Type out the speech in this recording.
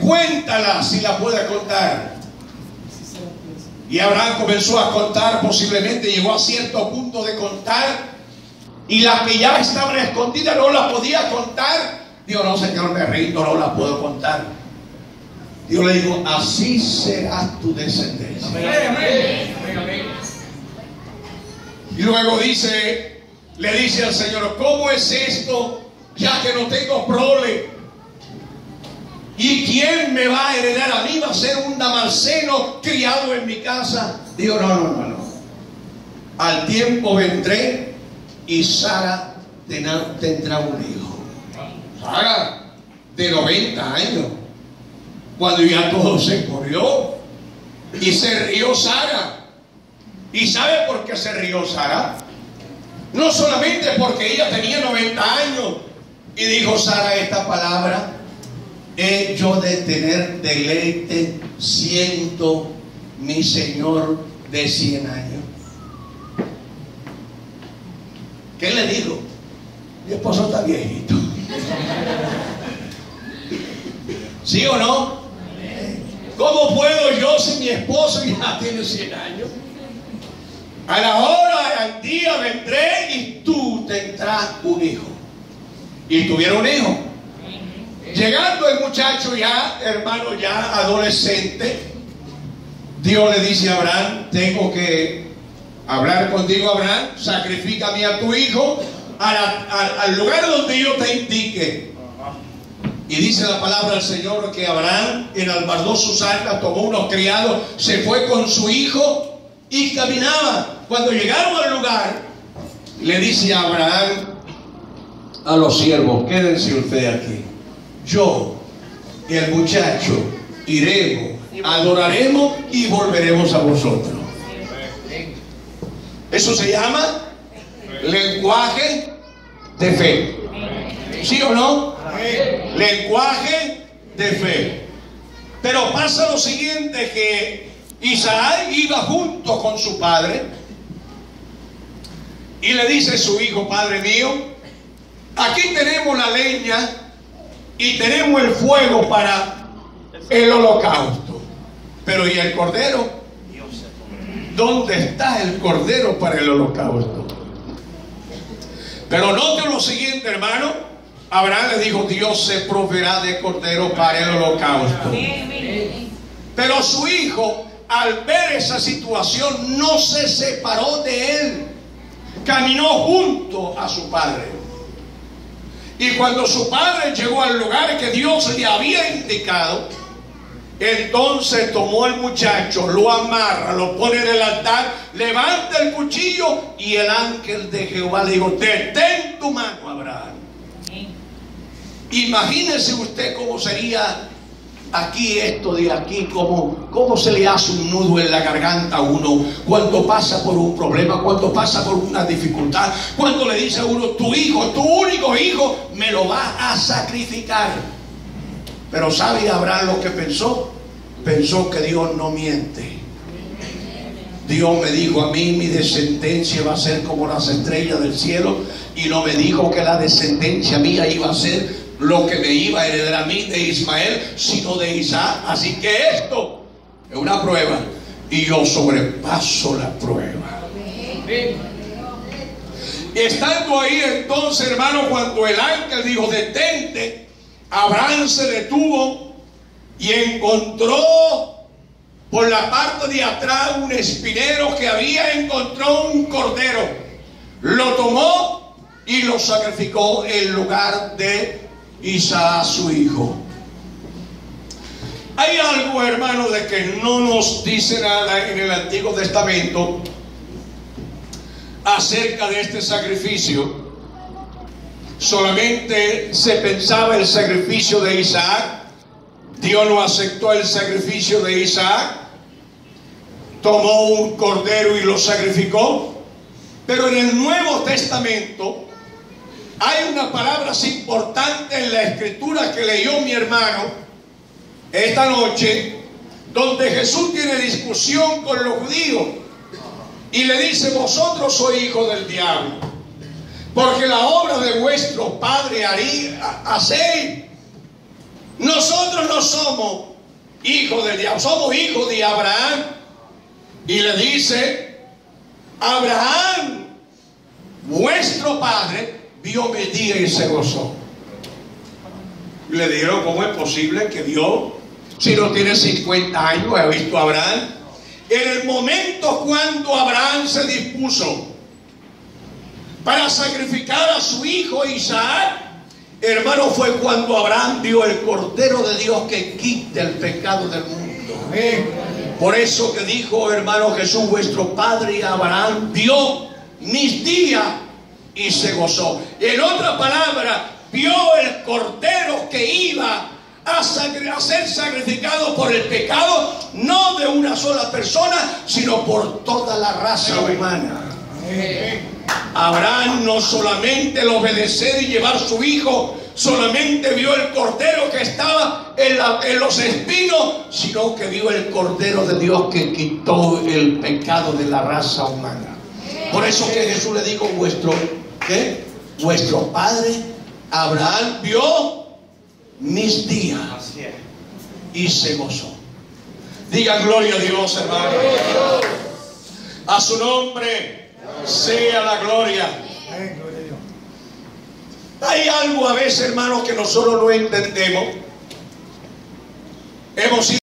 Cuéntala si la puedes contar. Y Abraham comenzó a contar, posiblemente llegó a cierto punto de contar, y las que ya estaban escondidas no las podía contar. Dios, no, Señor, me rindo, no la puedo contar. Dios le dijo, así será tu descendencia. Y luego le dice al Señor, ¿cómo es esto? Ya que no tengo prole. ¿Y quién me va a heredar a mí? ¿Va a ser un damasceno criado en mi casa? Digo, no. Al tiempo vendré y Sara tendrá un hijo. Sara, de 90 años. Cuando ya todo se corrió. Y se rió Sara. ¿Y sabe por qué se rió Sara? No solamente porque ella tenía 90 años. Y dijo Sara esta palabra: he yo de tener deleite, siento mi Señor de 100 años. ¿Qué le digo? Mi esposo está viejito. ¿Sí o no? ¿Cómo puedo yo si mi esposo ya tiene 100 años? A la hora, al día vendré y tú tendrás un hijo. Y tuvieron un hijo. Llegando el muchacho ya, hermano, ya adolescente, Dios le dice a Abraham: tengo que hablar contigo, Abraham, sacrifícame a tu hijo al lugar donde yo te indique. Y dice la palabra del Señor que Abraham enalbardó sus armas, tomó unos criados, se fue con su hijo y caminaba. Cuando llegaron al lugar, le dice a Abraham a los siervos: quédense ustedes aquí. Yo y el muchacho iremos, adoraremos y volveremos a vosotros. Eso se llama lenguaje de fe. ¿Sí o no? Lenguaje de fe. Pero pasa lo siguiente, que Isaac iba junto con su padre y le dice a su hijo: padre mío, aquí tenemos la leña y tenemos el fuego para el holocausto, pero ¿y el cordero? ¿Dónde está el cordero para el holocausto? Pero note lo siguiente, hermano. Abraham le dijo: Dios se proveerá de cordero para el holocausto. Pero su hijo, al ver esa situación, no se separó de él. Caminó junto a su padre. Y cuando su padre llegó al lugar que Dios le había indicado, entonces tomó al muchacho, lo amarra, lo pone en el altar, levanta el cuchillo, y el ángel de Jehová le dijo: detén tu mano, Abraham. Imagínese usted cómo sería aquí esto de aquí, cómo se le hace un nudo en la garganta a uno cuando pasa por un problema, cuando pasa por una dificultad, cuando le dice a uno: tu hijo, tu único hijo, me lo va a sacrificar. Pero ¿sabe Abraham lo que pensó? Pensó que Dios no miente. Dios me dijo a mí: mi descendencia va a ser como las estrellas del cielo, y no me dijo que la descendencia mía iba a ser lo que me iba a heredar a mí de Ismael, sino de Isaac. Así que esto es una prueba, y yo sobrepaso la prueba. Y estando ahí entonces, hermano, cuando el ángel dijo: detente, Abraham se detuvo y encontró por la parte de atrás un espinero que encontró un cordero. Lo tomó y lo sacrificó en lugar de Isaac, su hijo. Hay algo, hermano, de que no nos dice nada en el Antiguo Testamento acerca de este sacrificio. Solamente se pensaba el sacrificio de Isaac. Dios no aceptó el sacrificio de Isaac. Tomó un cordero y lo sacrificó. Pero en el Nuevo Testamento hay una palabra importante en la escritura que leyó mi hermano esta noche, donde Jesús tiene discusión con los judíos y le dice: vosotros sois hijos del diablo, porque la obra de vuestro padre hacéis. Nosotros no somos hijos del diablo, somos hijos de Abraham. Y le dice: Abraham, vuestro padre, vio mi día y se gozó. Y le dijeron: ¿cómo es posible que Dios, si no tiene 50 años, ha visto a Abraham? En el momento cuando Abraham se dispuso para sacrificar a su hijo Isaac, hermano, fue cuando Abraham vio el Cordero de Dios que quita el pecado del mundo. Por eso que dijo, hermano, Jesús, vuestro padre Abraham vio mis días y se gozó. En otra palabra, vio el Cordero que iba a ser sacrificado por el pecado, no de una sola persona, sino por toda la raza humana. Abraham no solamente el obedecer y llevar su hijo, solamente vio el Cordero que estaba en los espinos, sino que vio el Cordero de Dios que quitó el pecado de la raza humana. Por eso que Jesús le dijo: vuestro padre Abraham vio mis días y se gozó. Digan gloria a Dios, hermano. A su nombre sea la gloria. Hay algo a veces, hermanos, que nosotros no entendemos. Hemos sido